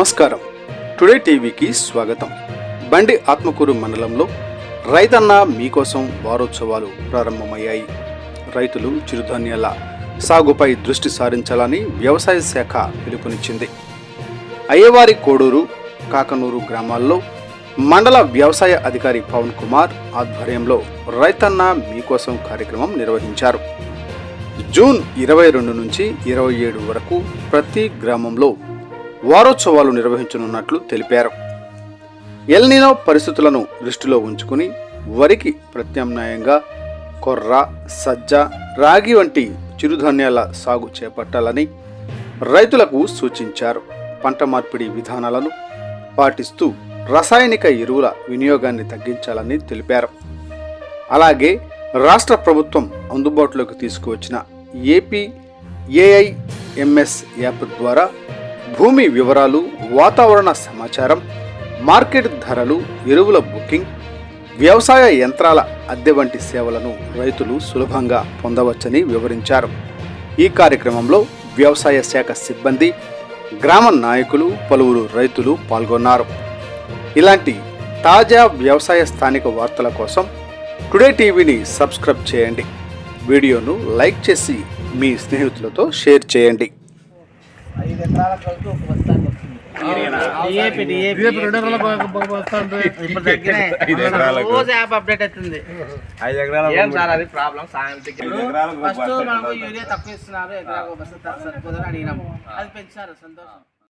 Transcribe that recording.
నమస్కారం. టుడే టీవీకి స్వాగతం. బండి ఆత్మకూరు మండలంలో రైతన్న మీకోసం వారోత్సవాలు ప్రారంభమయ్యాయి. రైతులు చిరుధాన్యాల సాగుపై దృష్టి సారించాలని వ్యవసాయ శాఖ పిలుపునిచ్చింది. అయ్యవారి కోడూరు, కాకనూరు గ్రామాల్లో మండల వ్యవసాయ అధికారి పవన్ కుమార్ ఆధ్వర్యంలో రైతన్న మీకోసం కార్యక్రమం నిర్వహించారు. జూన్ 22 నుంచి 27 వరకు ప్రతి గ్రామంలో వారోత్సవాలు నిర్వహించనున్నట్లు తెలిపారు. ఎల్నినో పరిస్థితులను దృష్టిలో ఉంచుకుని వరికి ప్రత్యామ్నాయంగా కొర్ర, సజ్జ, రాగి వంటి చిరుధాన్యాల సాగు చేపట్టాలని రైతులకు సూచించారు. పంట మార్పిడి విధానాలను పాటిస్తూ రసాయనిక ఎరువుల వినియోగాన్ని తగ్గించాలని తెలిపారు. అలాగే రాష్ట్ర ప్రభుత్వం అందుబాటులోకి తీసుకువచ్చిన ఏపీ ఏఐఎంఎస్ యాప్ ద్వారా భూమి వివరాలు, వాతావరణ సమాచారం, మార్కెట్ ధరలు, ఎరువుల బుకింగ్, వ్యవసాయ యంత్రాల అద్దె వంటి సేవలను రైతులు సులభంగా పొందవచ్చని వివరించారు. ఈ కార్యక్రమంలో వ్యవసాయ శాఖ సిబ్బంది, గ్రామ నాయకులు, పలువురు రైతులు పాల్గొన్నారు. ఇలాంటి తాజా వ్యవసాయ స్థానిక వార్తల కోసం టుడే టీవీని సబ్స్క్రైబ్ చేయండి. వీడియోను లైక్ చేసి మీ స్నేహితులతో షేర్ చేయండి. యూరియా తక్కువ ఇస్తున్నారు, ఎకరాకు బస్తా సరిపోదని అడిగినాము. అది పెంచారు, సంతోషం.